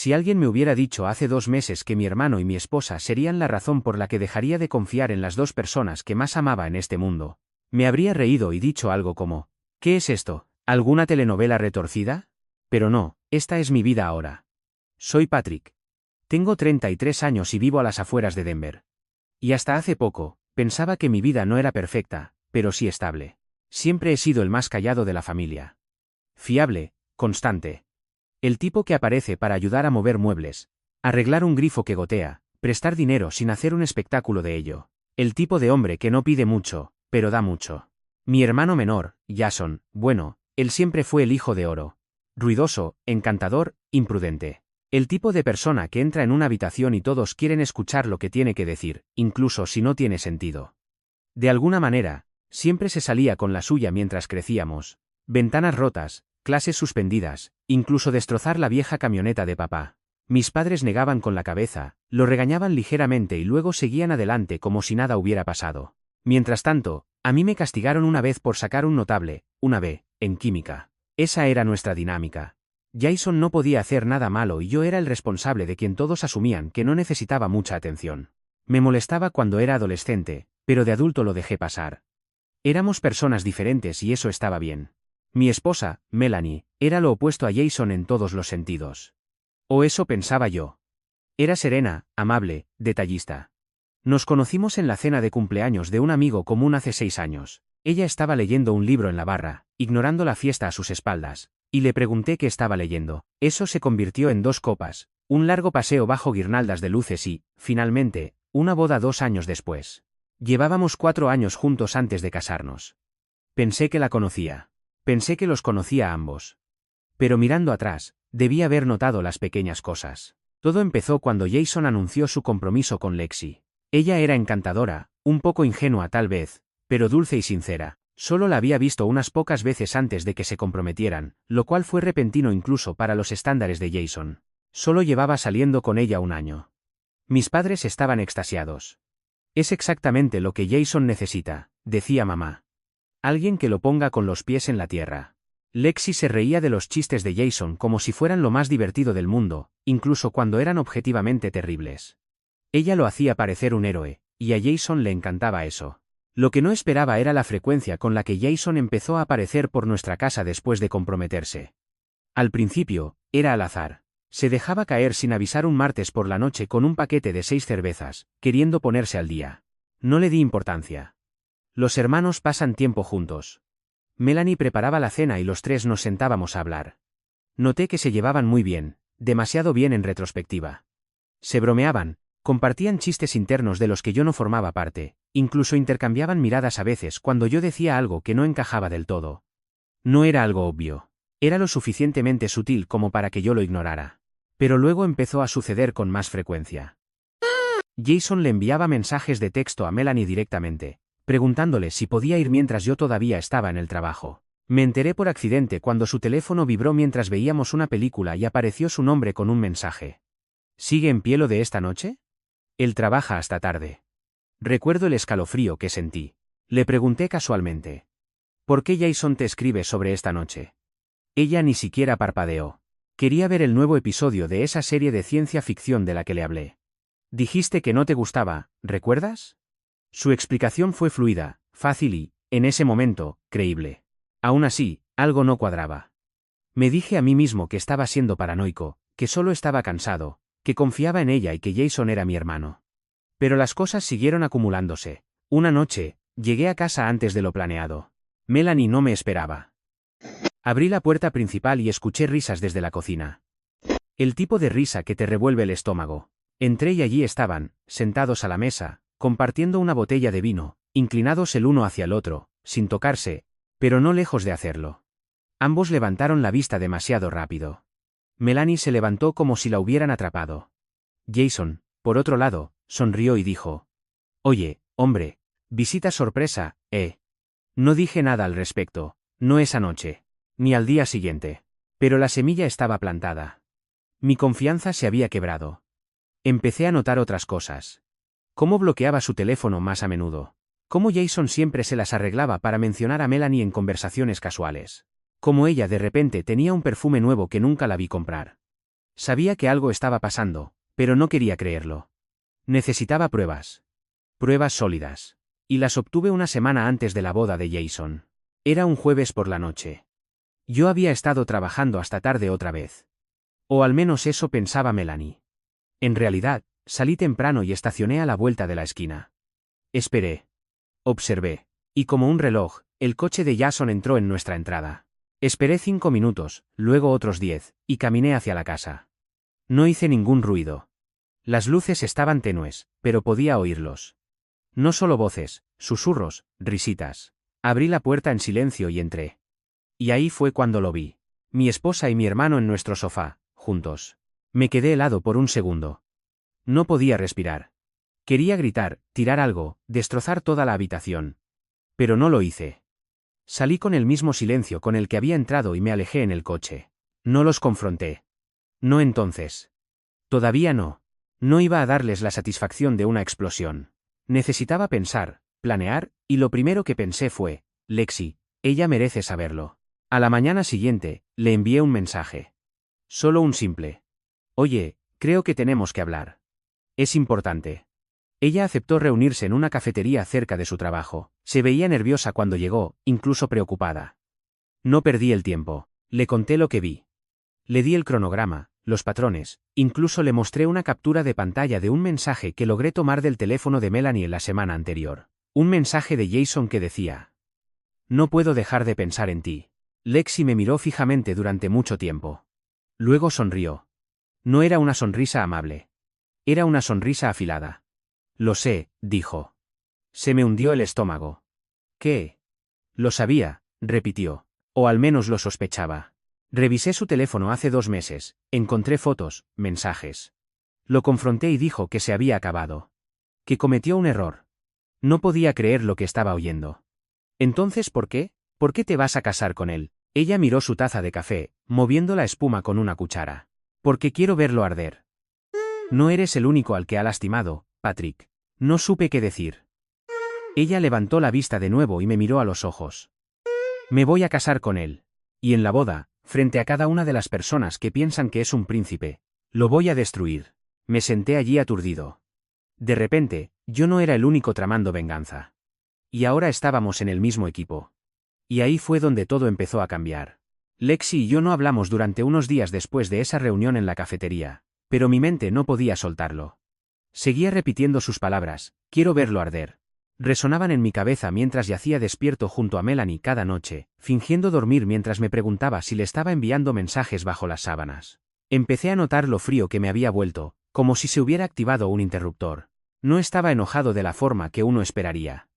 Si alguien me hubiera dicho hace 2 meses que mi hermano y mi esposa serían la razón por la que dejaría de confiar en las dos personas que más amaba en este mundo, me habría reído y dicho algo como, ¿qué es esto? ¿Alguna telenovela retorcida? Pero no, esta es mi vida ahora. Soy Patrick. Tengo 33 años y vivo a las afueras de Denver. Y hasta hace poco, pensaba que mi vida no era perfecta, pero sí estable. Siempre he sido el más callado de la familia. Fiable, constante. El tipo que aparece para ayudar a mover muebles, arreglar un grifo que gotea, prestar dinero sin hacer un espectáculo de ello. El tipo de hombre que no pide mucho, pero da mucho. Mi hermano menor, Jason, bueno, él siempre fue el hijo de oro. Ruidoso, encantador, imprudente. El tipo de persona que entra en una habitación y todos quieren escuchar lo que tiene que decir, incluso si no tiene sentido. De alguna manera, siempre se salía con la suya mientras crecíamos. Ventanas rotas, clases suspendidas, incluso destrozar la vieja camioneta de papá. Mis padres negaban con la cabeza, lo regañaban ligeramente y luego seguían adelante como si nada hubiera pasado. Mientras tanto, a mí me castigaron una vez por sacar un notable, una B, en química. Esa era nuestra dinámica. Jason no podía hacer nada malo y yo era el responsable de quien todos asumían que no necesitaba mucha atención. Me molestaba cuando era adolescente, pero de adulto lo dejé pasar. Éramos personas diferentes y eso estaba bien. Mi esposa, Melanie, era lo opuesto a Jason en todos los sentidos. O eso pensaba yo. Era serena, amable, detallista. Nos conocimos en la cena de cumpleaños de un amigo común hace 6 años. Ella estaba leyendo un libro en la barra, ignorando la fiesta a sus espaldas, y le pregunté qué estaba leyendo. Eso se convirtió en 2 copas, un largo paseo bajo guirnaldas de luces y, finalmente, una boda 2 años después. Llevábamos 4 años juntos antes de casarnos. Pensé que la conocía. Pensé que los conocía a ambos. Pero mirando atrás, debí haber notado las pequeñas cosas. Todo empezó cuando Jason anunció su compromiso con Lexi. Ella era encantadora, un poco ingenua tal vez, pero dulce y sincera. Solo la había visto unas pocas veces antes de que se comprometieran, lo cual fue repentino incluso para los estándares de Jason. Solo llevaba saliendo con ella 1 año. Mis padres estaban extasiados. Es exactamente lo que Jason necesita, decía mamá. Alguien que lo ponga con los pies en la tierra. Lexi se reía de los chistes de Jason como si fueran lo más divertido del mundo, incluso cuando eran objetivamente terribles. Ella lo hacía parecer un héroe, y a Jason le encantaba eso. Lo que no esperaba era la frecuencia con la que Jason empezó a aparecer por nuestra casa después de comprometerse. Al principio, era al azar. Se dejaba caer sin avisar un martes por la noche con un paquete de 6 cervezas, queriendo ponerse al día. No le di importancia. Los hermanos pasan tiempo juntos. Melanie preparaba la cena y los 3 nos sentábamos a hablar. Noté que se llevaban muy bien, demasiado bien en retrospectiva. Se bromeaban, compartían chistes internos de los que yo no formaba parte, incluso intercambiaban miradas a veces cuando yo decía algo que no encajaba del todo. No era algo obvio. Era lo suficientemente sutil como para que yo lo ignorara. Pero luego empezó a suceder con más frecuencia. Jason le enviaba mensajes de texto a Melanie directamente, preguntándole si podía ir mientras yo todavía estaba en el trabajo. Me enteré por accidente cuando su teléfono vibró mientras veíamos una película y apareció su nombre con un mensaje. ¿Sigue en pie lo de esta noche? Él trabaja hasta tarde. Recuerdo el escalofrío que sentí. Le pregunté casualmente. ¿Por qué Jason te escribe sobre esta noche? Ella ni siquiera parpadeó. Quería ver el nuevo episodio de esa serie de ciencia ficción de la que le hablé. Dijiste que no te gustaba, ¿recuerdas? Su explicación fue fluida, fácil y, en ese momento, creíble. Aún así, algo no cuadraba. Me dije a mí mismo que estaba siendo paranoico, que solo estaba cansado, que confiaba en ella y que Jason era mi hermano. Pero las cosas siguieron acumulándose. Una noche, llegué a casa antes de lo planeado. Melanie no me esperaba. Abrí la puerta principal y escuché risas desde la cocina. El tipo de risa que te revuelve el estómago. Entré y allí estaban, sentados a la mesa, compartiendo una botella de vino, inclinados el uno hacia el otro, sin tocarse, pero no lejos de hacerlo. Ambos levantaron la vista demasiado rápido. Melanie se levantó como si la hubieran atrapado. Jason, por otro lado, sonrió y dijo: «Oye, hombre, visita sorpresa, ¿eh?» No dije nada al respecto, no esa noche, ni al día siguiente. Pero la semilla estaba plantada. Mi confianza se había quebrado. Empecé a notar otras cosas. Cómo bloqueaba su teléfono más a menudo. Cómo Jason siempre se las arreglaba para mencionar a Melanie en conversaciones casuales. Cómo ella de repente tenía un perfume nuevo que nunca la vi comprar. Sabía que algo estaba pasando, pero no quería creerlo. Necesitaba pruebas. Pruebas sólidas. Y las obtuve una semana antes de la boda de Jason. Era un jueves por la noche. Yo había estado trabajando hasta tarde otra vez. O al menos eso pensaba Melanie. En realidad, salí temprano y estacioné a la vuelta de la esquina. Esperé. Observé. Y como un reloj, el coche de Jason entró en nuestra entrada. Esperé 5 minutos, luego otros 10, y caminé hacia la casa. No hice ningún ruido. Las luces estaban tenues, pero podía oírlos. No solo voces, susurros, risitas. Abrí la puerta en silencio y entré. Y ahí fue cuando lo vi. Mi esposa y mi hermano en nuestro sofá, juntos. Me quedé helado por un segundo. No podía respirar. Quería gritar, tirar algo, destrozar toda la habitación. Pero no lo hice. Salí con el mismo silencio con el que había entrado y me alejé en el coche. No los confronté. No entonces. Todavía no. No iba a darles la satisfacción de una explosión. Necesitaba pensar, planear, y lo primero que pensé fue, Lexi, ella merece saberlo. A la mañana siguiente, le envié un mensaje. Solo un simple. Oye, creo que tenemos que hablar. Es importante. Ella aceptó reunirse en una cafetería cerca de su trabajo. Se veía nerviosa cuando llegó, incluso preocupada. No perdí el tiempo. Le conté lo que vi. Le di el cronograma, los patrones, incluso le mostré una captura de pantalla de un mensaje que logré tomar del teléfono de Melanie la semana anterior. Un mensaje de Jason que decía: no puedo dejar de pensar en ti. Lexi me miró fijamente durante mucho tiempo. Luego sonrió. No era una sonrisa amable. Era una sonrisa afilada. Lo sé, dijo. Se me hundió el estómago. ¿Qué? Lo sabía, repitió. O al menos lo sospechaba. Revisé su teléfono hace 2 meses, encontré fotos, mensajes. Lo confronté y dijo que se había acabado. Que cometió un error. No podía creer lo que estaba oyendo. Entonces, ¿por qué? ¿Por qué te vas a casar con él? Ella miró su taza de café, moviendo la espuma con una cuchara. Porque quiero verlo arder. No eres el único al que ha lastimado, Patrick. No supe qué decir. Ella levantó la vista de nuevo y me miró a los ojos. Me voy a casar con él. Y en la boda, frente a cada una de las personas que piensan que es un príncipe, lo voy a destruir. Me senté allí aturdido. De repente, yo no era el único tramando venganza. Y ahora estábamos en el mismo equipo. Y ahí fue donde todo empezó a cambiar. Lexi y yo no hablamos durante unos días después de esa reunión en la cafetería, pero mi mente no podía soltarlo. Seguía repitiendo sus palabras, quiero verlo arder. Resonaban en mi cabeza mientras yacía despierto junto a Melanie cada noche, fingiendo dormir mientras me preguntaba si le estaba enviando mensajes bajo las sábanas. Empecé a notar lo frío que me había vuelto, como si se hubiera activado un interruptor. No estaba enojado de la forma que uno esperaría.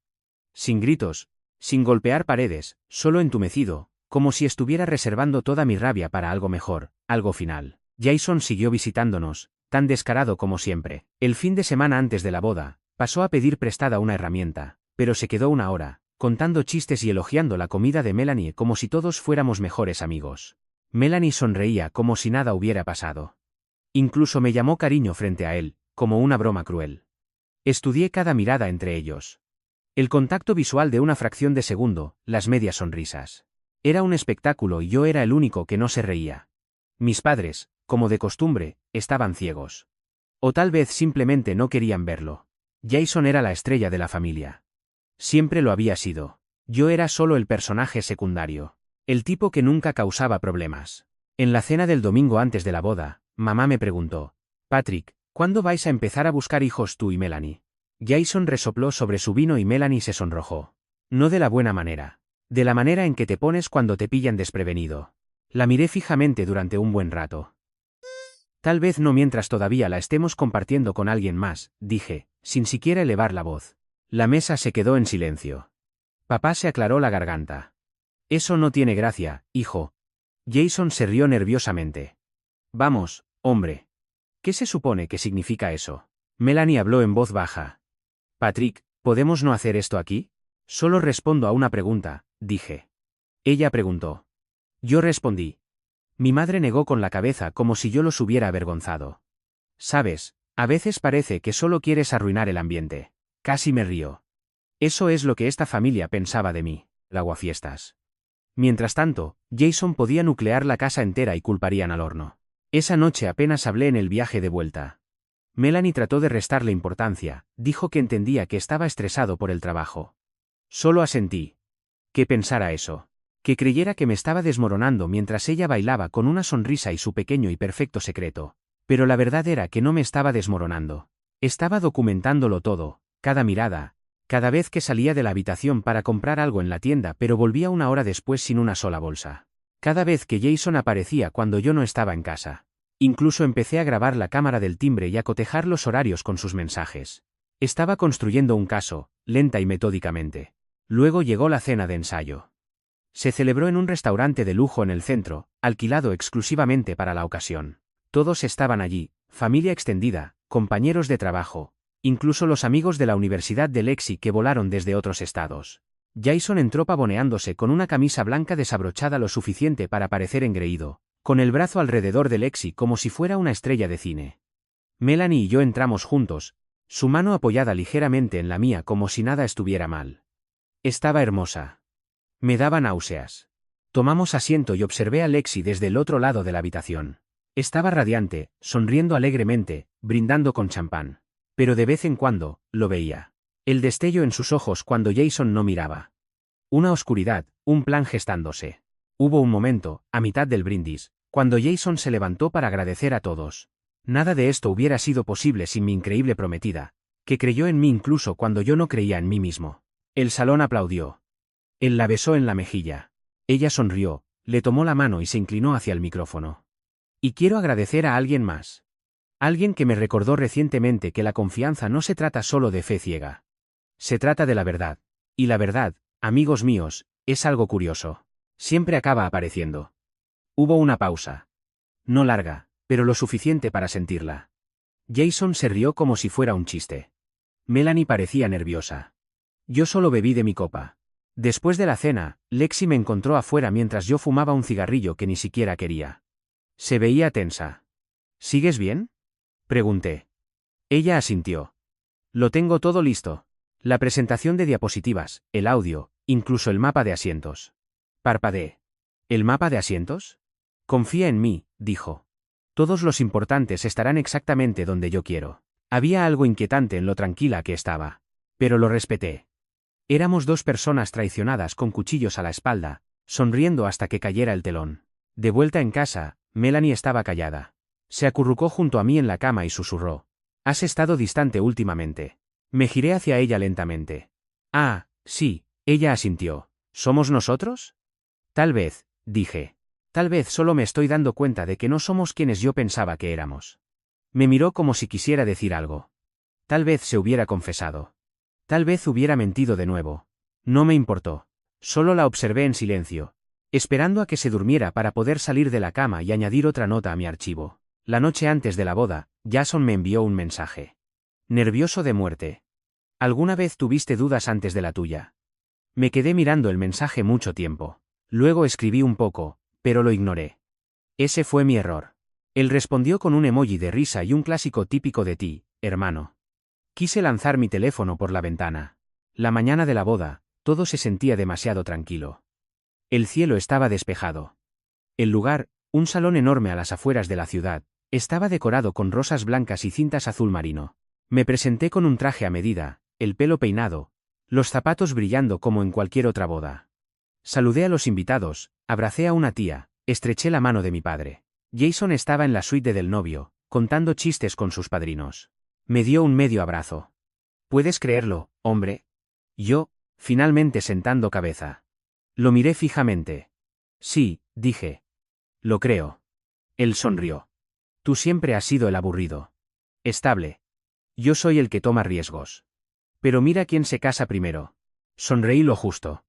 Sin gritos, sin golpear paredes, solo entumecido, como si estuviera reservando toda mi rabia para algo mejor, algo final. Jason siguió visitándonos, tan descarado como siempre. El fin de semana antes de la boda, pasó a pedir prestada una herramienta, pero se quedó 1 hora, contando chistes y elogiando la comida de Melanie como si todos fuéramos mejores amigos. Melanie sonreía como si nada hubiera pasado. Incluso me llamó cariño frente a él, como una broma cruel. Estudié cada mirada entre ellos. El contacto visual de una fracción de segundo, las medias sonrisas. Era un espectáculo y yo era el único que no se reía. Mis padres, como de costumbre, estaban ciegos. O tal vez simplemente no querían verlo. Jason era la estrella de la familia. Siempre lo había sido. Yo era solo el personaje secundario. El tipo que nunca causaba problemas. En la cena del domingo antes de la boda, mamá me preguntó: Patrick, ¿cuándo vais a empezar a buscar hijos tú y Melanie? Jason resopló sobre su vino y Melanie se sonrojó. No de la buena manera. De la manera en que te pones cuando te pillan desprevenido. La miré fijamente durante un buen rato. Tal vez no mientras todavía la estemos compartiendo con alguien más, dije, sin siquiera elevar la voz. La mesa se quedó en silencio. Papá se aclaró la garganta. Eso no tiene gracia, hijo. Jason se rió nerviosamente. Vamos, hombre. ¿Qué se supone que significa eso? Melanie habló en voz baja. Patrick, ¿podemos no hacer esto aquí? Solo respondo a una pregunta, dije. Ella preguntó. Yo respondí. Mi madre negó con la cabeza como si yo los hubiera avergonzado. Sabes, a veces parece que solo quieres arruinar el ambiente. Casi me río. Eso es lo que esta familia pensaba de mí, aguafiestas. Mientras tanto, Jason podía nuclear la casa entera y culparían al horno. Esa noche apenas hablé en el viaje de vuelta. Melanie trató de restarle importancia, dijo que entendía que estaba estresado por el trabajo. Solo asentí. Que pensara eso. Que creyera que me estaba desmoronando mientras ella bailaba con una sonrisa y su pequeño y perfecto secreto. Pero la verdad era que no me estaba desmoronando. Estaba documentándolo todo, cada mirada, cada vez que salía de la habitación para comprar algo en la tienda pero volvía una hora después sin una sola bolsa. Cada vez que Jason aparecía cuando yo no estaba en casa. Incluso empecé a grabar la cámara del timbre y a cotejar los horarios con sus mensajes. Estaba construyendo un caso, lenta y metódicamente. Luego llegó la cena de ensayo. Se celebró en un restaurante de lujo en el centro, alquilado exclusivamente para la ocasión. Todos estaban allí, familia extendida, compañeros de trabajo, incluso los amigos de la Universidad de Lexi que volaron desde otros estados. Jason entró pavoneándose con una camisa blanca desabrochada lo suficiente para parecer engreído, con el brazo alrededor de Lexi como si fuera una estrella de cine. Melanie y yo entramos juntos, su mano apoyada ligeramente en la mía como si nada estuviera mal. Estaba hermosa. Me daba náuseas. Tomamos asiento y observé a Lexi desde el otro lado de la habitación. Estaba radiante, sonriendo alegremente, brindando con champán. Pero de vez en cuando, lo veía. El destello en sus ojos cuando Jason no miraba. Una oscuridad, un plan gestándose. Hubo un momento, a mitad del brindis, cuando Jason se levantó para agradecer a todos. Nada de esto hubiera sido posible sin mi increíble prometida, que creyó en mí incluso cuando yo no creía en mí mismo. El salón aplaudió. Él la besó en la mejilla. Ella sonrió, le tomó la mano y se inclinó hacia el micrófono. Y quiero agradecer a alguien más. Alguien que me recordó recientemente que la confianza no se trata solo de fe ciega. Se trata de la verdad. Y la verdad, amigos míos, es algo curioso. Siempre acaba apareciendo. Hubo una pausa. No larga, pero lo suficiente para sentirla. Jason se rió como si fuera un chiste. Melanie parecía nerviosa. Yo solo bebí de mi copa. Después de la cena, Lexi me encontró afuera mientras yo fumaba un cigarrillo que ni siquiera quería. Se veía tensa. ¿Sigues bien?, pregunté. Ella asintió. Lo tengo todo listo. La presentación de diapositivas, el audio, incluso el mapa de asientos. Parpadeé. ¿El mapa de asientos? Confía en mí, dijo. Todos los importantes estarán exactamente donde yo quiero. Había algo inquietante en lo tranquila que estaba. Pero lo respeté. Éramos dos personas traicionadas con cuchillos a la espalda, sonriendo hasta que cayera el telón. De vuelta en casa, Melanie estaba callada. Se acurrucó junto a mí en la cama y susurró. ¿Has estado distante últimamente? Me giré hacia ella lentamente. Ah, sí, ella asintió. ¿Somos nosotros? Tal vez, dije. Tal vez solo me estoy dando cuenta de que no somos quienes yo pensaba que éramos. Me miró como si quisiera decir algo. Tal vez se hubiera confesado. Tal vez hubiera mentido de nuevo. No me importó. Solo la observé en silencio, esperando a que se durmiera para poder salir de la cama y añadir otra nota a mi archivo. La noche antes de la boda, Jason me envió un mensaje. Nervioso de muerte. ¿Alguna vez tuviste dudas antes de la tuya? Me quedé mirando el mensaje mucho tiempo. Luego escribí un poco, pero lo ignoré. Ese fue mi error. Él respondió con un emoji de risa y un clásico típico de ti, hermano. Quise lanzar mi teléfono por la ventana. La mañana de la boda, todo se sentía demasiado tranquilo. El cielo estaba despejado. El lugar, un salón enorme a las afueras de la ciudad, estaba decorado con rosas blancas y cintas azul marino. Me presenté con un traje a medida, el pelo peinado, los zapatos brillando como en cualquier otra boda. Saludé a los invitados, abracé a una tía, estreché la mano de mi padre. Jason estaba en la suite del novio, contando chistes con sus padrinos. Me dio un medio abrazo. ¿Puedes creerlo, hombre? Yo, finalmente sentando cabeza. Lo miré fijamente. Sí, dije. Lo creo. Él sonrió. Tú siempre has sido el aburrido. Estable. Yo soy el que toma riesgos. Pero mira quién se casa primero. Sonreí lo justo.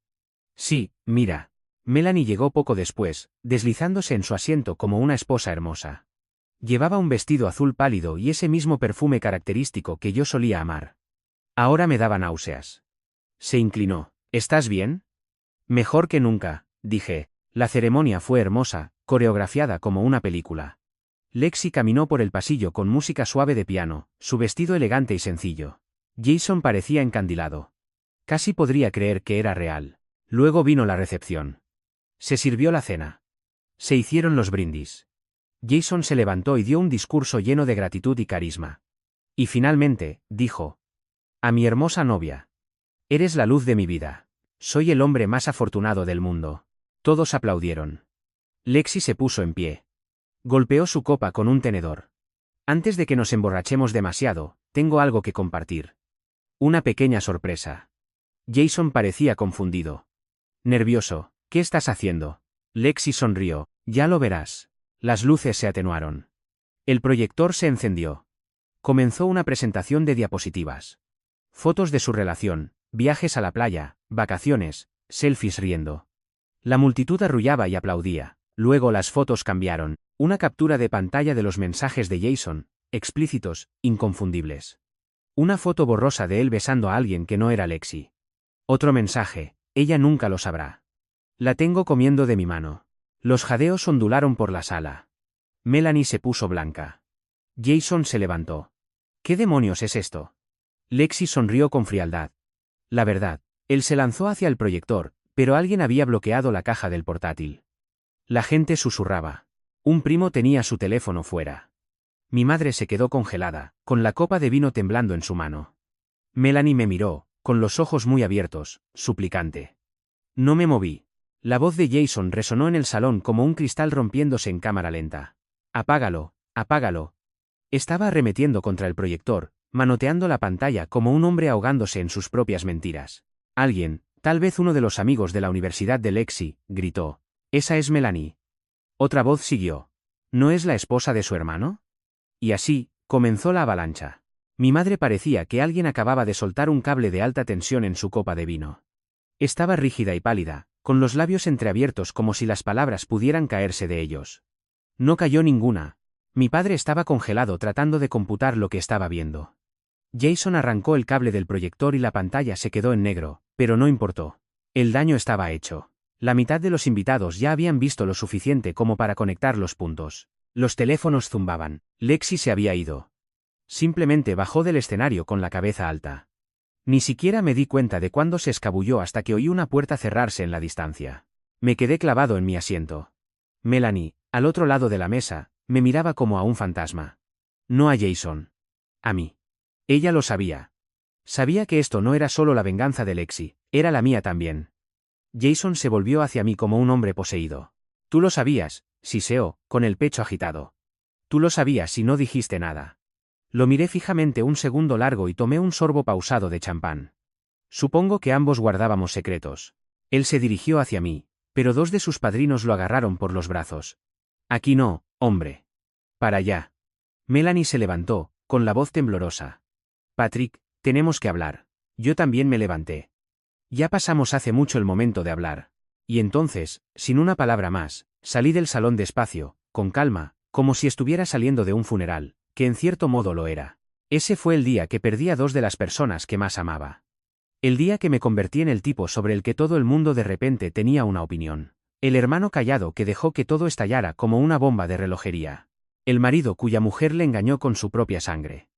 Sí, mira. Melanie llegó poco después, deslizándose en su asiento como una esposa hermosa. Llevaba un vestido azul pálido y ese mismo perfume característico que yo solía amar. Ahora me daba náuseas. Se inclinó. ¿Estás bien? Mejor que nunca, dije. La ceremonia fue hermosa, coreografiada como una película. Lexi caminó por el pasillo con música suave de piano, su vestido elegante y sencillo. Jason parecía encandilado. Casi podría creer que era real. Luego vino la recepción. Se sirvió la cena. Se hicieron los brindis. Jason se levantó y dio un discurso lleno de gratitud y carisma. Y finalmente, dijo: a mi hermosa novia. Eres la luz de mi vida. Soy el hombre más afortunado del mundo. Todos aplaudieron. Lexi se puso en pie. Golpeó su copa con un tenedor. Antes de que nos emborrachemos demasiado, tengo algo que compartir. Una pequeña sorpresa. Jason parecía confundido. Nervioso. ¿Qué estás haciendo? Lexi sonrió. Ya lo verás. Las luces se atenuaron. El proyector se encendió. Comenzó una presentación de diapositivas. Fotos de su relación, viajes a la playa, vacaciones, selfies riendo. La multitud arrullaba y aplaudía. Luego las fotos cambiaron. Una captura de pantalla de los mensajes de Jason, explícitos, inconfundibles. Una foto borrosa de él besando a alguien que no era Lexi. Otro mensaje: ella nunca lo sabrá. La tengo comiendo de mi mano. Los jadeos ondularon por la sala. Melanie se puso blanca. Jason se levantó. ¿Qué demonios es esto? Lexi sonrió con frialdad. La verdad, él se lanzó hacia el proyector, pero alguien había bloqueado la caja del portátil. La gente susurraba. Un primo tenía su teléfono fuera. Mi madre se quedó congelada, con la copa de vino temblando en su mano. Melanie me miró, con los ojos muy abiertos, suplicante. No me moví. La voz de Jason resonó en el salón como un cristal rompiéndose en cámara lenta. Apágalo, apágalo. Estaba arremetiendo contra el proyector, manoteando la pantalla como un hombre ahogándose en sus propias mentiras. Alguien, tal vez uno de los amigos de la universidad de Lexi, gritó: esa es Melanie. Otra voz siguió: ¿no es la esposa de su hermano? Y así, comenzó la avalancha. Mi madre parecía que alguien acababa de soltar un cable de alta tensión en su copa de vino. Estaba rígida y pálida, con los labios entreabiertos como si las palabras pudieran caerse de ellos. No cayó ninguna. Mi padre estaba congelado tratando de computar lo que estaba viendo. Jason arrancó el cable del proyector y la pantalla se quedó en negro, pero no importó. El daño estaba hecho. La mitad de los invitados ya habían visto lo suficiente como para conectar los puntos. Los teléfonos zumbaban. Lexi se había ido. Simplemente bajó del escenario con la cabeza alta. Ni siquiera me di cuenta de cuándo se escabulló hasta que oí una puerta cerrarse en la distancia. Me quedé clavado en mi asiento. Melanie, al otro lado de la mesa, me miraba como a un fantasma. No a Jason. A mí. Ella lo sabía. Sabía que esto no era solo la venganza de Lexi, era la mía también. Jason se volvió hacia mí como un hombre poseído. Tú lo sabías, siseó, con el pecho agitado. Tú lo sabías y no dijiste nada. Lo miré fijamente un segundo largo y tomé un sorbo pausado de champán. Supongo que ambos guardábamos secretos. Él se dirigió hacia mí, pero dos de sus padrinos lo agarraron por los brazos. Aquí no, hombre. Para allá. Melanie se levantó, con la voz temblorosa. Patrick, tenemos que hablar. Yo también me levanté. Ya pasamos hace mucho el momento de hablar. Y entonces, sin una palabra más, salí del salón despacio, con calma, como si estuviera saliendo de un funeral, que en cierto modo lo era. Ese fue el día que perdí a dos de las personas que más amaba. El día que me convertí en el tipo sobre el que todo el mundo de repente tenía una opinión. El hermano callado que dejó que todo estallara como una bomba de relojería. El marido cuya mujer le engañó con su propia sangre.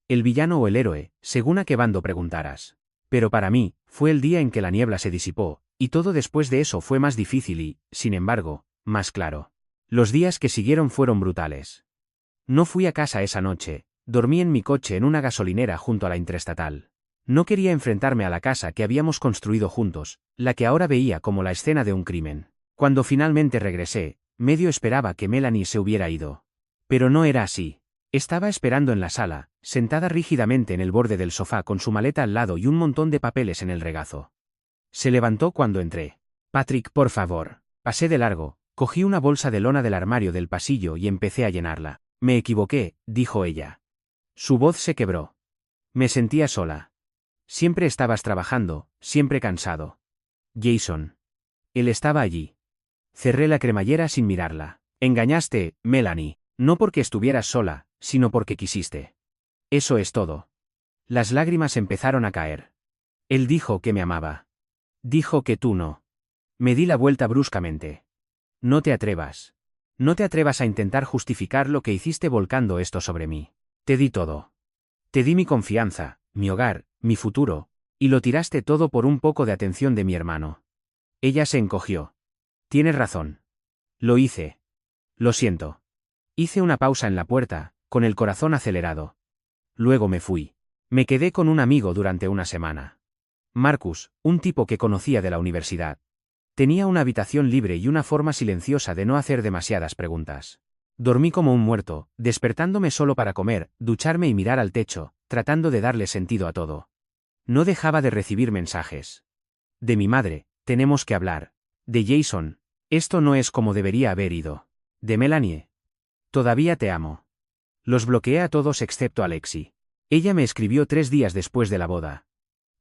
El villano o el héroe, según a qué bando preguntaras. Pero para mí, fue el día en que la niebla se disipó, y todo después de eso fue más difícil y, sin embargo, más claro. Los días que siguieron fueron brutales. No fui a casa esa noche, dormí en mi coche en una gasolinera junto a la Interestatal. No quería enfrentarme a la casa que habíamos construido juntos, la que ahora veía como la escena de un crimen. Cuando finalmente regresé, medio esperaba que Melanie se hubiera ido. Pero no era así. Estaba esperando en la sala, sentada rígidamente en el borde del sofá con su maleta al lado y un montón de papeles en el regazo. Se levantó cuando entré. Patrick, por favor. Pasé de largo, cogí una bolsa de lona del armario del pasillo y empecé a llenarla. Me equivoqué, dijo ella. Su voz se quebró. Me sentía sola. Siempre estabas trabajando, siempre cansado. Jason. Él estaba allí. Cerré la cremallera sin mirarla. Engañaste, Melanie, no porque estuvieras sola, sino porque quisiste. Eso es todo. Las lágrimas empezaron a caer. Él dijo que me amaba. Dijo que tú no. Me di la vuelta bruscamente. No te atrevas. No te atrevas a intentar justificar lo que hiciste volcando esto sobre mí. Te di todo. Te di mi confianza, mi hogar, mi futuro, y lo tiraste todo por un poco de atención de mi hermano. Ella se encogió. Tienes razón. Lo hice. Lo siento. Hice una pausa en la puerta, con el corazón acelerado. Luego me fui. Me quedé con un amigo durante una semana. Marcus, un tipo que conocía de la universidad. Tenía una habitación libre y una forma silenciosa de no hacer demasiadas preguntas. Dormí como un muerto, despertándome solo para comer, ducharme y mirar al techo, tratando de darle sentido a todo. No dejaba de recibir mensajes. De mi madre, tenemos que hablar. De Jason, esto no es como debería haber ido. De Melanie, todavía te amo. Los bloqueé a todos excepto a Lexi. Ella me escribió 3 días después de la boda.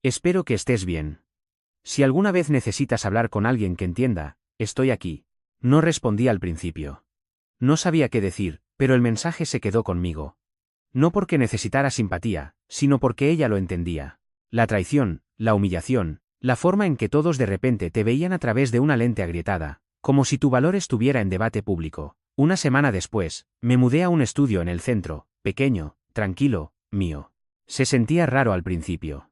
Espero que estés bien. Si alguna vez necesitas hablar con alguien que entienda, estoy aquí. No respondí al principio. No sabía qué decir, pero el mensaje se quedó conmigo. No porque necesitara simpatía, sino porque ella lo entendía. La traición, la humillación, la forma en que todos de repente te veían a través de una lente agrietada, como si tu valor estuviera en debate público. Una semana después, me mudé a un estudio en el centro, pequeño, tranquilo, mío. Se sentía raro al principio.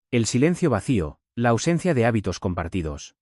El silencio vacío, la ausencia de hábitos compartidos.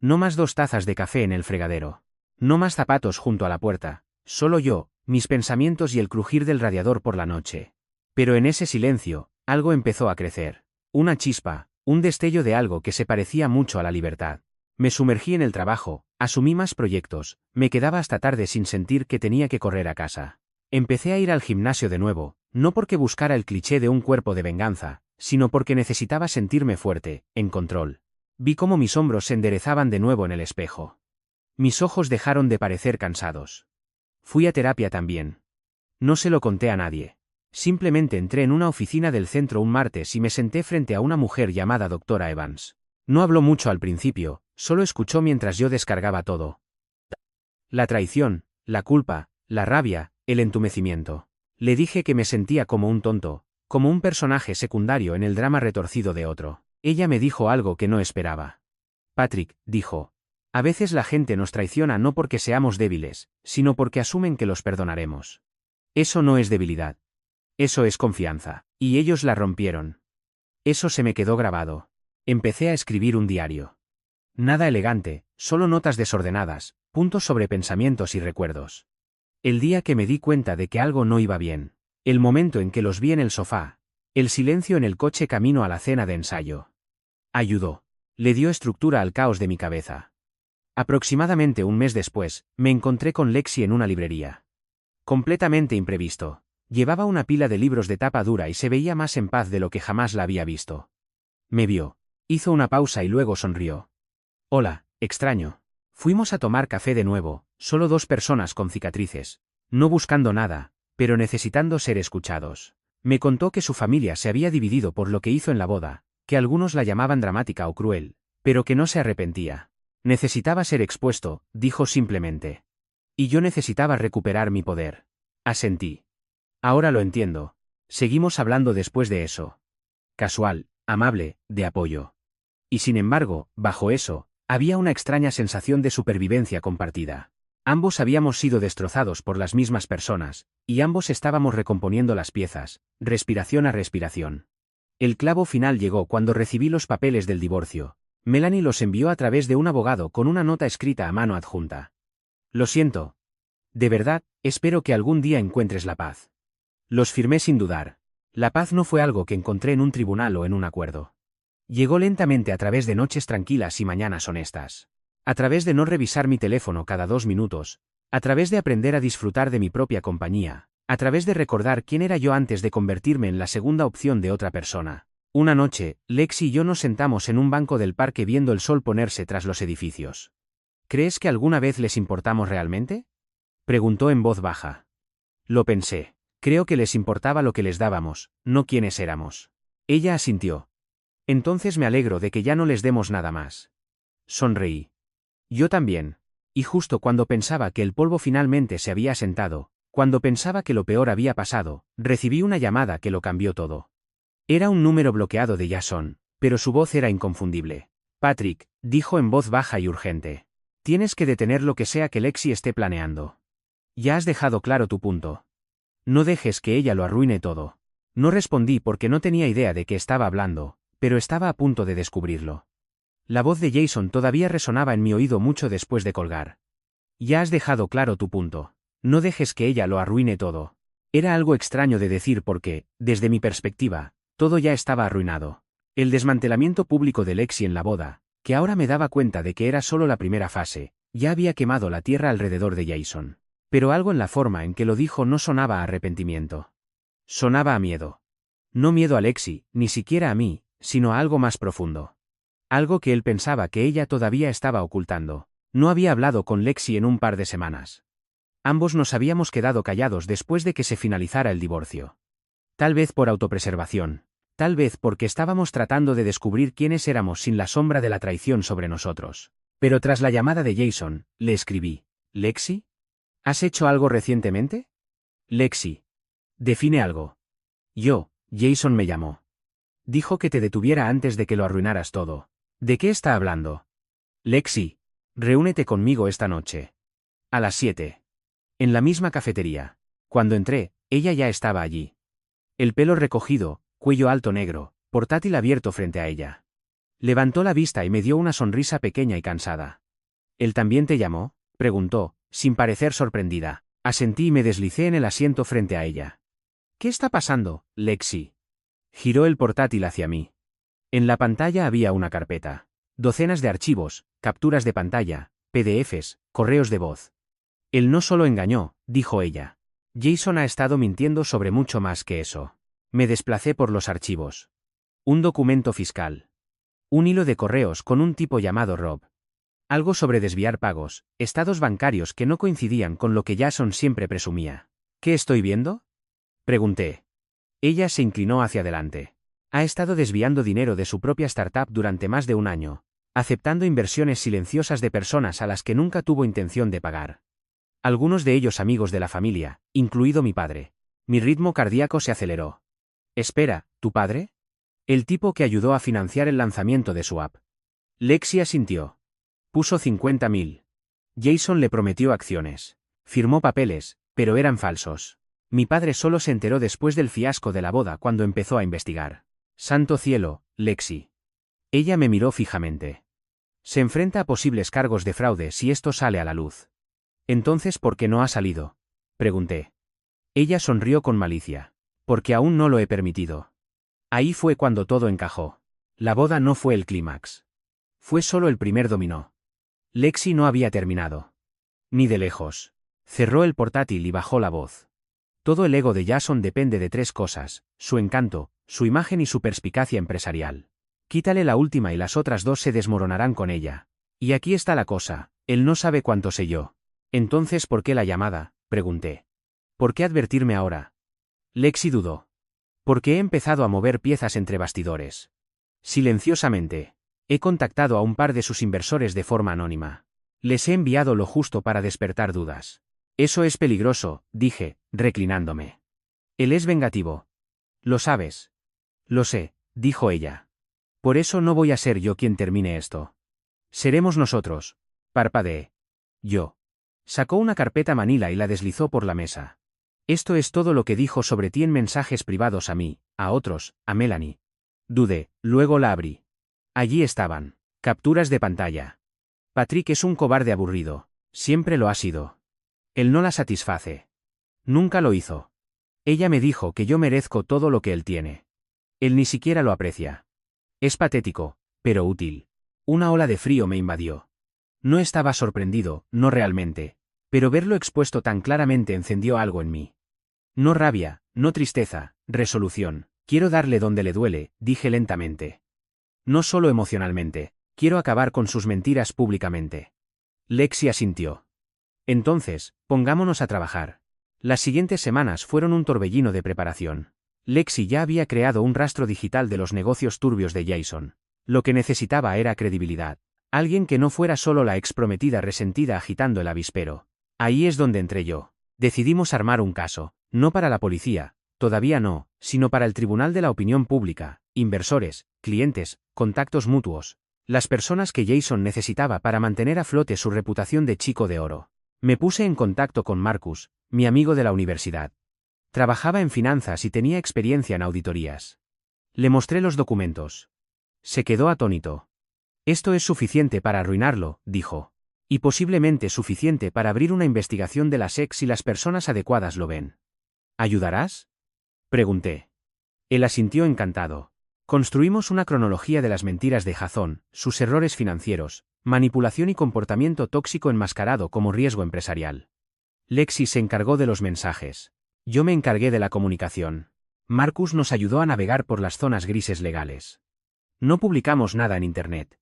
No más 2 tazas de café en el fregadero. No más zapatos junto a la puerta, solo yo, mis pensamientos y el crujir del radiador por la noche. Pero en ese silencio, algo empezó a crecer. Una chispa, un destello de algo que se parecía mucho a la libertad. Me sumergí en el trabajo, asumí más proyectos, me quedaba hasta tarde sin sentir que tenía que correr a casa. Empecé a ir al gimnasio de nuevo, no porque buscara el cliché de un cuerpo de venganza, sino porque necesitaba sentirme fuerte, en control. Vi cómo mis hombros se enderezaban de nuevo en el espejo. Mis ojos dejaron de parecer cansados. Fui a terapia también. No se lo conté a nadie. Simplemente entré en una oficina del centro un martes y me senté frente a una mujer llamada Dra. Evans. No habló mucho al principio, solo escuchó mientras yo descargaba todo. La traición, la culpa, la rabia, el entumecimiento. Le dije que me sentía como un tonto, como un personaje secundario en el drama retorcido de otro. Ella me dijo algo que no esperaba. Patrick, dijo. A veces la gente nos traiciona no porque seamos débiles, sino porque asumen que los perdonaremos. Eso no es debilidad. Eso es confianza. Y ellos la rompieron. Eso se me quedó grabado. Empecé a escribir un diario. Nada elegante, solo notas desordenadas, puntos sobre pensamientos y recuerdos. El día que me di cuenta de que algo no iba bien. El momento en que los vi en el sofá. El silencio en el coche camino a la cena de ensayo. Ayudó. Le dio estructura al caos de mi cabeza. Aproximadamente un mes después, me encontré con Lexi en una librería. Completamente imprevisto. Llevaba una pila de libros de tapa dura y se veía más en paz de lo que jamás la había visto. Me vio. Hizo una pausa y luego sonrió. Hola, extraño. Fuimos a tomar café de nuevo, solo 2 personas con cicatrices. No buscando nada, pero necesitando ser escuchados. Me contó que su familia se había dividido por lo que hizo en la boda, que algunos la llamaban dramática o cruel, pero que no se arrepentía. Necesitaba ser expuesto, dijo simplemente. Y yo necesitaba recuperar mi poder. Asentí. Ahora lo entiendo. Seguimos hablando después de eso. Casual, amable, de apoyo. Y sin embargo, bajo eso, había una extraña sensación de supervivencia compartida. Ambos habíamos sido destrozados por las mismas personas, y ambos estábamos recomponiendo las piezas, respiración a respiración. El clavo final llegó cuando recibí los papeles del divorcio. Melanie los envió a través de un abogado con una nota escrita a mano adjunta. Lo siento. De verdad, espero que algún día encuentres la paz. Los firmé sin dudar. La paz no fue algo que encontré en un tribunal o en un acuerdo. Llegó lentamente a través de noches tranquilas y mañanas honestas. A través de no revisar mi teléfono cada 2 minutos. A través de aprender a disfrutar de mi propia compañía. A través de recordar quién era yo antes de convertirme en la segunda opción de otra persona. Una noche, Lexi y yo nos sentamos en un banco del parque viendo el sol ponerse tras los edificios. ¿Crees que alguna vez les importamos realmente? Preguntó en voz baja. Lo pensé. Creo que les importaba lo que les dábamos, no quiénes éramos. Ella asintió. Entonces me alegro de que ya no les demos nada más. Sonreí. Yo también. Y justo cuando pensaba que el polvo finalmente se había asentado, cuando pensaba que lo peor había pasado, recibí una llamada que lo cambió todo. Era un número bloqueado de Jason, pero su voz era inconfundible. Patrick, dijo en voz baja y urgente. Tienes que detener lo que sea que Lexi esté planeando. Ya has dejado claro tu punto. No dejes que ella lo arruine todo. No respondí porque no tenía idea de qué estaba hablando, pero estaba a punto de descubrirlo. La voz de Jason todavía resonaba en mi oído mucho después de colgar. Ya has dejado claro tu punto. No dejes que ella lo arruine todo. Era algo extraño de decir porque, desde mi perspectiva, todo ya estaba arruinado. El desmantelamiento público de Lexi en la boda, que ahora me daba cuenta de que era solo la primera fase, ya había quemado la tierra alrededor de Jason. Pero algo en la forma en que lo dijo no sonaba a arrepentimiento. Sonaba a miedo. No miedo a Lexi, ni siquiera a mí, sino a algo más profundo. Algo que él pensaba que ella todavía estaba ocultando. No había hablado con Lexi en un par de semanas. Ambos nos habíamos quedado callados después de que se finalizara el divorcio. Tal vez por autopreservación. Tal vez porque estábamos tratando de descubrir quiénes éramos sin la sombra de la traición sobre nosotros. Pero tras la llamada de Jason, le escribí. ¿Lexi? ¿Has hecho algo recientemente? Lexi. Define algo. Jason me llamó. Dijo que te detuviera antes de que lo arruinaras todo. ¿De qué está hablando? Lexi. Reúnete conmigo esta noche. A las 7. En la misma cafetería. Cuando entré, ella ya estaba allí. El pelo recogido, cuello alto negro, portátil abierto frente a ella. Levantó la vista y me dio una sonrisa pequeña y cansada. ¿Él también te llamó?, preguntó, sin parecer sorprendida. Asentí y me deslicé en el asiento frente a ella. ¿Qué está pasando, Lexi? Giró el portátil hacia mí. En la pantalla había una carpeta. Docenas de archivos, capturas de pantalla, PDFs, correos de voz. Él no solo engañó, dijo ella. Jason ha estado mintiendo sobre mucho más que eso. Me desplacé por los archivos. Un documento fiscal. Un hilo de correos con un tipo llamado Rob. Algo sobre desviar pagos, estados bancarios que no coincidían con lo que Jason siempre presumía. ¿Qué estoy viendo?, pregunté. Ella se inclinó hacia adelante. Ha estado desviando dinero de su propia startup durante más de un año, aceptando inversiones silenciosas de personas a las que nunca tuvo intención de pagar. Algunos de ellos amigos de la familia, incluido mi padre. Mi ritmo cardíaco se aceleró. Espera, ¿tu padre? El tipo que ayudó a financiar el lanzamiento de su app. Lexi asintió. Puso 50.000. Jason le prometió acciones. Firmó papeles, pero eran falsos. Mi padre solo se enteró después del fiasco de la boda cuando empezó a investigar. Santo cielo, Lexi. Ella me miró fijamente. Se enfrenta a posibles cargos de fraude si esto sale a la luz. Entonces, ¿por qué no ha salido?, pregunté. Ella sonrió con malicia. Porque aún no lo he permitido. Ahí fue cuando todo encajó. La boda no fue el clímax. Fue solo el primer dominó. Lexi no había terminado. Ni de lejos. Cerró el portátil y bajó la voz. Todo el ego de Jason depende de 3 cosas: su encanto, su imagen y su perspicacia empresarial. Quítale la última y las otras 2 se desmoronarán con ella. Y aquí está la cosa, él no sabe cuánto sé yo. Entonces, ¿por qué la llamada?, pregunté. ¿Por qué advertirme ahora? Lexi dudó. Porque he empezado a mover piezas entre bastidores. Silenciosamente. He contactado a un par de sus inversores de forma anónima. Les he enviado lo justo para despertar dudas. Eso es peligroso, dije, reclinándome. Él es vengativo. ¿Lo sabes? Lo sé, dijo ella. Por eso no voy a ser yo quien termine esto. Seremos nosotros. Parpadeé. Yo. Sacó una carpeta manila y la deslizó por la mesa. Esto es todo lo que dijo sobre ti en mensajes privados a mí, a otros, a Melanie. Dudé, luego la abrí. Allí estaban. Capturas de pantalla. Patrick es un cobarde aburrido. Siempre lo ha sido. Él no la satisface. Nunca lo hizo. Ella me dijo que yo merezco todo lo que él tiene. Él ni siquiera lo aprecia. Es patético, pero útil. Una ola de frío me invadió. No estaba sorprendido, no realmente. Pero verlo expuesto tan claramente encendió algo en mí. No rabia, no tristeza, resolución. Quiero darle donde le duele, dije lentamente. No solo emocionalmente, quiero acabar con sus mentiras públicamente. Lexi asintió. Entonces, pongámonos a trabajar. Las siguientes semanas fueron un torbellino de preparación. Lexi ya había creado un rastro digital de los negocios turbios de Jason. Lo que necesitaba era credibilidad. Alguien que no fuera solo la exprometida resentida agitando el avispero. Ahí es donde entré yo. Decidimos armar un caso, no para la policía, todavía no, sino para el Tribunal de la Opinión Pública, inversores, clientes, contactos mutuos. Las personas que Jason necesitaba para mantener a flote su reputación de chico de oro. Me puse en contacto con Marcus, mi amigo de la universidad. Trabajaba en finanzas y tenía experiencia en auditorías. Le mostré los documentos. Se quedó atónito. Esto es suficiente para arruinarlo, dijo. Y posiblemente suficiente para abrir una investigación de la SEC si las personas adecuadas lo ven. ¿Ayudarás? Pregunté. Él asintió encantado. Construimos una cronología de las mentiras de Jason, sus errores financieros, manipulación y comportamiento tóxico enmascarado como riesgo empresarial. Lexi se encargó de los mensajes. Yo me encargué de la comunicación. Marcus nos ayudó a navegar por las zonas grises legales. No publicamos nada en Internet.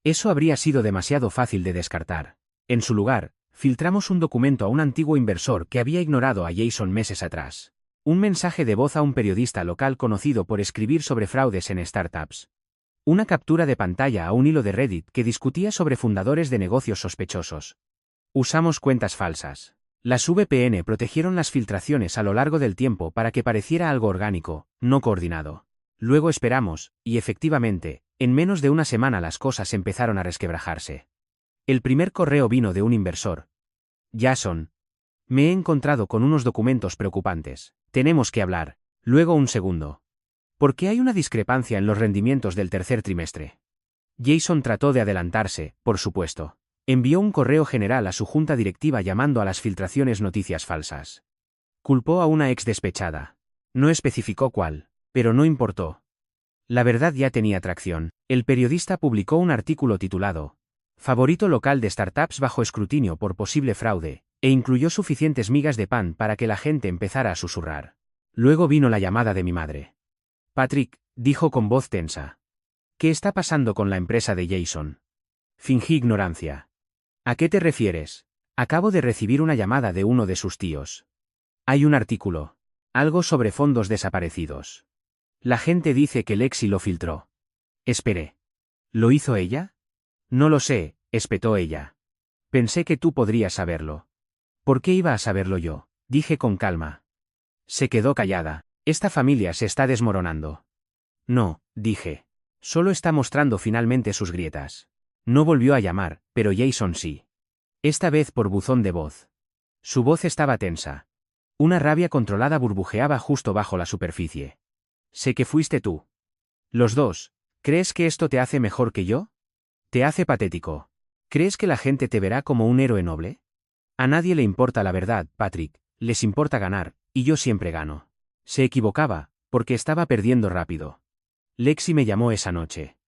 Eso habría sido demasiado fácil de descartar. En su lugar, filtramos un documento a un antiguo inversor que había ignorado a Jason meses atrás. Un mensaje de voz a un periodista local conocido por escribir sobre fraudes en startups. Una captura de pantalla a un hilo de Reddit que discutía sobre fundadores de negocios sospechosos. Usamos cuentas falsas. Las VPN protegieron las filtraciones a lo largo del tiempo para que pareciera algo orgánico, no coordinado. Luego esperamos, y efectivamente, en menos de una semana las cosas empezaron a resquebrajarse. El primer correo vino de un inversor. Jason. Me he encontrado con unos documentos preocupantes. Tenemos que hablar. Luego un segundo. ¿Por qué hay una discrepancia en los rendimientos del tercer trimestre? Jason trató de adelantarse, por supuesto. Envió un correo general a su junta directiva llamando a las filtraciones noticias falsas. Culpó a una ex despechada. No especificó cuál, pero no importó. La verdad ya tenía tracción. El periodista publicó un artículo titulado Favorito local de startups bajo escrutinio por posible fraude, e incluyó suficientes migas de pan para que la gente empezara a susurrar. Luego vino la llamada de mi madre. Patrick, dijo con voz tensa. ¿Qué está pasando con la empresa de Jason? Fingí ignorancia. ¿A qué te refieres? Acabo de recibir una llamada de uno de sus tíos. Hay un artículo. Algo sobre fondos desaparecidos. La gente dice que Lexi lo filtró. Esperé. ¿Lo hizo ella? No lo sé, espetó ella. Pensé que tú podrías saberlo. ¿Por qué iba a saberlo yo? Dije con calma. Se quedó callada. Esta familia se está desmoronando. No, dije. Solo está mostrando finalmente sus grietas. No volvió a llamar, pero Jason sí. Esta vez por buzón de voz. Su voz estaba tensa. Una rabia controlada burbujeaba justo bajo la superficie. Sé que fuiste tú. Los dos. ¿Crees que esto te hace mejor que yo? Te hace patético. ¿Crees que la gente te verá como un héroe noble? A nadie le importa la verdad, Patrick, les importa ganar, y yo siempre gano. Se equivocaba, porque estaba perdiendo rápido. Lexi me llamó esa noche.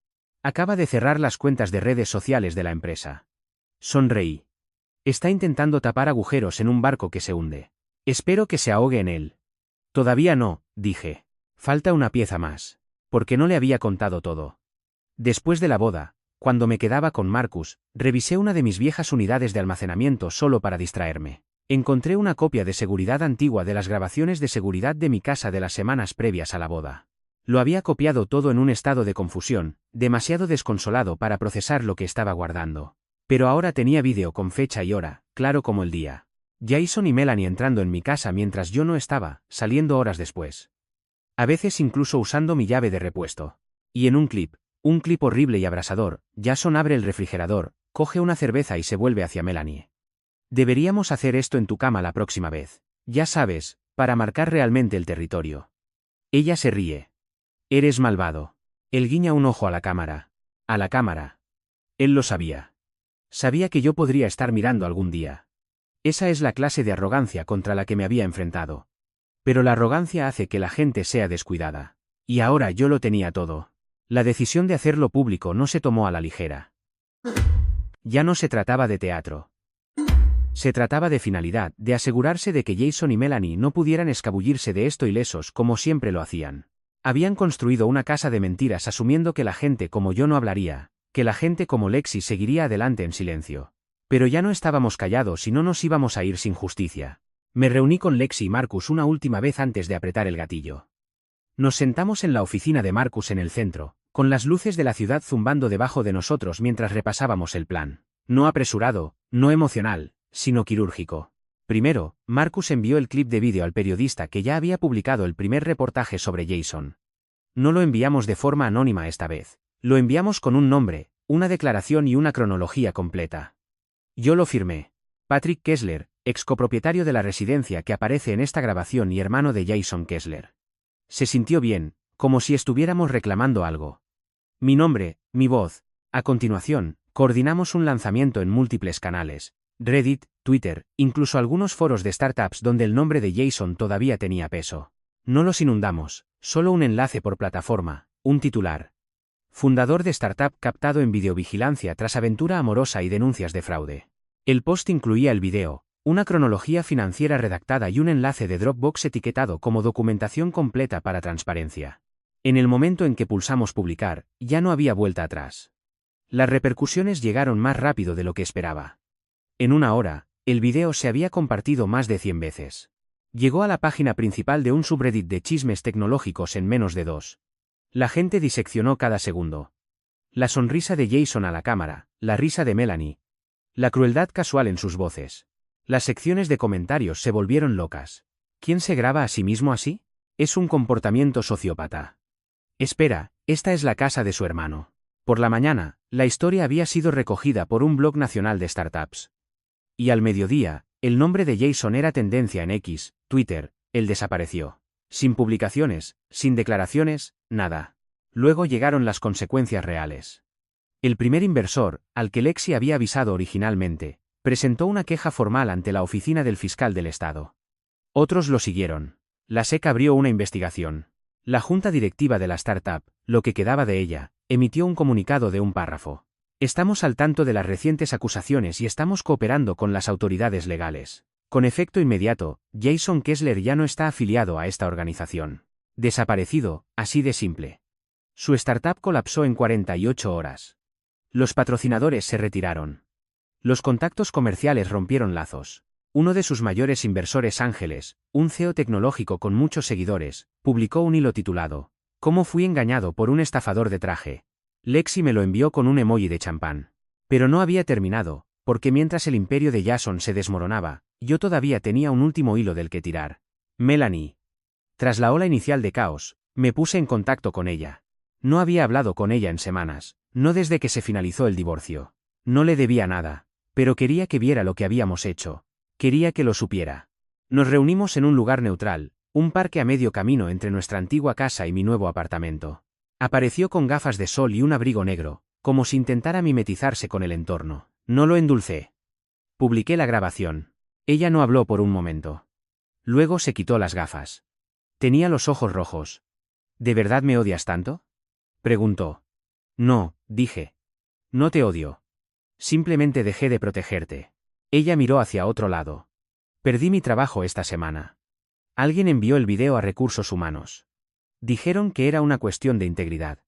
Acaba de cerrar las cuentas de redes sociales de la empresa. Sonreí. Está intentando tapar agujeros en un barco que se hunde. Espero que se ahogue en él. Todavía no, dije. Falta una pieza más. Porque no le había contado todo. Después de la boda, cuando me quedaba con Marcus, revisé una de mis viejas unidades de almacenamiento solo para distraerme. Encontré una copia de seguridad antigua de las grabaciones de seguridad de mi casa de las semanas previas a la boda. Lo había copiado todo en un estado de confusión, demasiado desconsolado para procesar lo que estaba guardando. Pero ahora tenía vídeo con fecha y hora, claro como el día. Jason y Melanie entrando en mi casa mientras yo no estaba, saliendo horas después. A veces incluso usando mi llave de repuesto. Y en un clip horrible y abrasador, Jason abre el refrigerador, coge una cerveza y se vuelve hacia Melanie. Deberíamos hacer esto en tu cama la próxima vez. Ya sabes, para marcar realmente el territorio. Ella se ríe. Eres malvado. Él guiña un ojo a la cámara. A la cámara. Él lo sabía. Sabía que yo podría estar mirando algún día. Esa es la clase de arrogancia contra la que me había enfrentado. Pero la arrogancia hace que la gente sea descuidada. Y ahora yo lo tenía todo. La decisión de hacerlo público no se tomó a la ligera. Ya no se trataba de teatro. Se trataba de finalidad, de asegurarse de que Jason y Melanie no pudieran escabullirse de esto ilesos como siempre lo hacían. Habían construido una casa de mentiras asumiendo que la gente como yo no hablaría, que la gente como Lexi seguiría adelante en silencio. Pero ya no estábamos callados y no nos íbamos a ir sin justicia. Me reuní con Lexi y Marcus una última vez antes de apretar el gatillo. Nos sentamos en la oficina de Marcus en el centro, con las luces de la ciudad zumbando debajo de nosotros mientras repasábamos el plan. No apresurado, no emocional, sino quirúrgico. Primero, Marcus envió el clip de vídeo al periodista que ya había publicado el primer reportaje sobre Jason. No lo enviamos de forma anónima esta vez. Lo enviamos con un nombre, una declaración y una cronología completa. Yo lo firmé. Patrick Kessler, ex copropietario de la residencia que aparece en esta grabación y hermano de Jason Kessler. Se sintió bien, como si estuviéramos reclamando algo. Mi nombre, mi voz. A continuación, Coordinamos un lanzamiento en múltiples canales, Reddit, Twitter, incluso algunos foros de startups donde el nombre de Jason todavía tenía peso. No los inundamos, solo un enlace por plataforma, un titular. Fundador de startup captado en videovigilancia tras aventura amorosa y denuncias de fraude. El post incluía el video, una cronología financiera redactada y un enlace de Dropbox etiquetado como documentación completa para transparencia. En el momento en que pulsamos publicar, ya no había vuelta atrás. Las repercusiones llegaron más rápido de lo que esperaba. En una hora, el video se había compartido más de 100 veces. Llegó a la página principal de un subreddit de chismes tecnológicos en menos de 2. La gente diseccionó cada segundo. La sonrisa de Jason a la cámara, la risa de Melanie. La crueldad casual en sus voces. Las secciones de comentarios se volvieron locas. ¿Quién se graba a sí mismo así? Es un comportamiento sociópata. Espera, esta es la casa de su hermano. Por la mañana, la historia había sido recogida por un blog nacional de startups. Y al mediodía, el nombre de Jason era tendencia en X, Twitter, él desapareció. Sin publicaciones, sin declaraciones, nada. Luego llegaron las consecuencias reales. El primer inversor, al que Lexi había avisado originalmente, presentó una queja formal ante la oficina del fiscal del estado. Otros lo siguieron. La SEC abrió una investigación. La junta directiva de la startup, lo que quedaba de ella, emitió un comunicado de un párrafo. Estamos al tanto de las recientes acusaciones y estamos cooperando con las autoridades legales. Con efecto inmediato, Jason Kessler ya no está afiliado a esta organización. Desaparecido, así de simple. Su startup colapsó en 48 horas. Los patrocinadores se retiraron. Los contactos comerciales rompieron lazos. Uno de sus mayores inversores ángeles, un CEO tecnológico con muchos seguidores, publicó un hilo titulado «¿Cómo fui engañado por un estafador de traje?». Lexi me lo envió con un emoji de champán. Pero no había terminado, porque mientras el imperio de Jason se desmoronaba, yo todavía tenía un último hilo del que tirar. Melanie. Tras la ola inicial de caos, me puse en contacto con ella. No había hablado con ella en semanas, no desde que se finalizó el divorcio. No le debía nada, pero quería que viera lo que habíamos hecho. Quería que lo supiera. Nos reunimos en un lugar neutral, un parque a medio camino entre nuestra antigua casa y mi nuevo apartamento. Apareció con gafas de sol y un abrigo negro, como si intentara mimetizarse con el entorno. No lo endulcé. Publiqué la grabación. Ella no habló por un momento. Luego se quitó las gafas. Tenía los ojos rojos. ¿De verdad me odias tanto?, preguntó. No, dije. No te odio. Simplemente dejé de protegerte. Ella miró hacia otro lado. Perdí mi trabajo esta semana. Alguien envió el video a recursos humanos. Dijeron que era una cuestión de integridad.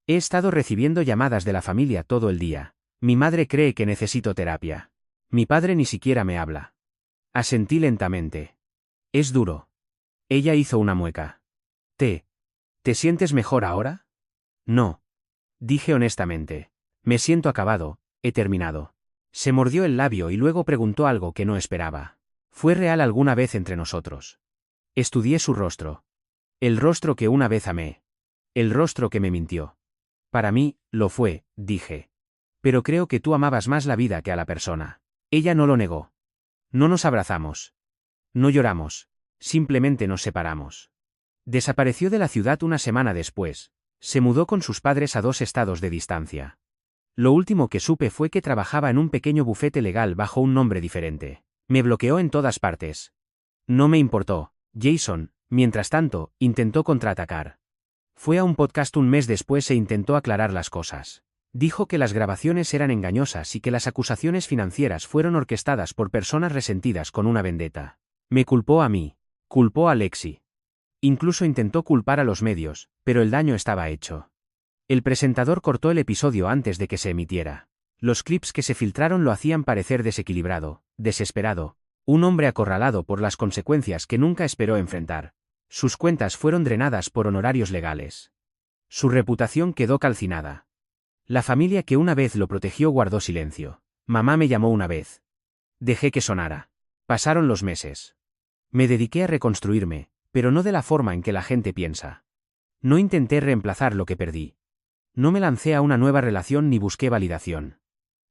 He estado recibiendo llamadas de la familia todo el día. Mi madre cree que necesito terapia. Mi padre ni siquiera me habla. Asentí lentamente. Es duro. Ella hizo una mueca. ¿Te sientes mejor ahora? No. Dije honestamente. Me siento acabado, he terminado. Se mordió el labio y luego preguntó algo que no esperaba. ¿Fue real alguna vez entre nosotros? Estudié su rostro. El rostro que una vez amé. El rostro que me mintió. Para mí, lo fue, dije. Pero creo que tú amabas más la vida que a la persona. Ella no lo negó. No nos abrazamos. No lloramos. Simplemente nos separamos. Desapareció de la ciudad una semana después. Se mudó con sus padres a 2 estados de distancia. Lo último que supe fue que trabajaba en un pequeño bufete legal bajo un nombre diferente. Me bloqueó en todas partes. No me importó. Jason, mientras tanto, intentó contraatacar. Fue a un podcast un mes después e intentó aclarar las cosas. Dijo que las grabaciones eran engañosas y que las acusaciones financieras fueron orquestadas por personas resentidas con una vendetta. Me culpó a mí. Culpó a Lexi. Incluso intentó culpar a los medios, pero el daño estaba hecho. El presentador cortó el episodio antes de que se emitiera. Los clips que se filtraron lo hacían parecer desequilibrado, desesperado, un hombre acorralado por las consecuencias que nunca esperó enfrentar. Sus cuentas fueron drenadas por honorarios legales. Su reputación quedó calcinada. La familia que una vez lo protegió guardó silencio. Mamá me llamó una vez. Dejé que sonara. Pasaron los meses. Me dediqué a reconstruirme, pero no de la forma en que la gente piensa. No intenté reemplazar lo que perdí. No me lancé a una nueva relación ni busqué validación.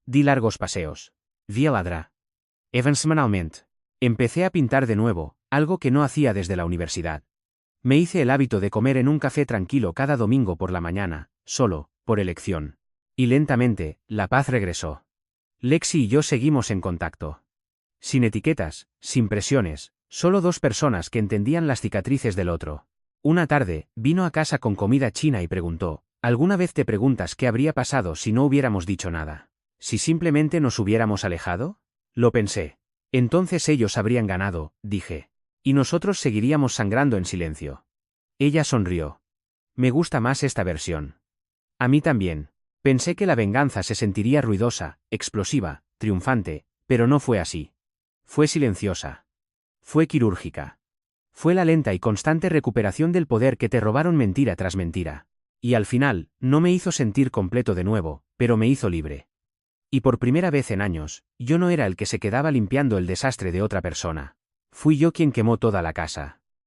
Di largos paseos. Vi a ladrar. Semanalmente. Empecé a pintar de nuevo, algo que no hacía desde la universidad. Me hice el hábito de comer en un café tranquilo cada domingo por la mañana, solo, por elección. Y lentamente, la paz regresó. Lexi y yo seguimos en contacto. Sin etiquetas, sin presiones, solo dos personas que entendían las cicatrices del otro. Una tarde, vino a casa con comida china y preguntó, ¿alguna vez te preguntas qué habría pasado si no hubiéramos dicho nada? ¿Si simplemente nos hubiéramos alejado? Lo pensé. Entonces ellos habrían ganado, dije. Y nosotros seguiríamos sangrando en silencio. Ella sonrió. Me gusta más esta versión. A mí también. Pensé que la venganza se sentiría ruidosa, explosiva, triunfante, pero no fue así. Fue silenciosa. Fue quirúrgica. Fue la lenta y constante recuperación del poder que te robaron mentira tras mentira. Y al final, no me hizo sentir completo de nuevo, pero me hizo libre. Y por primera vez en años, yo no era el que se quedaba limpiando el desastre de otra persona. Fui yo quien quemó toda la casa.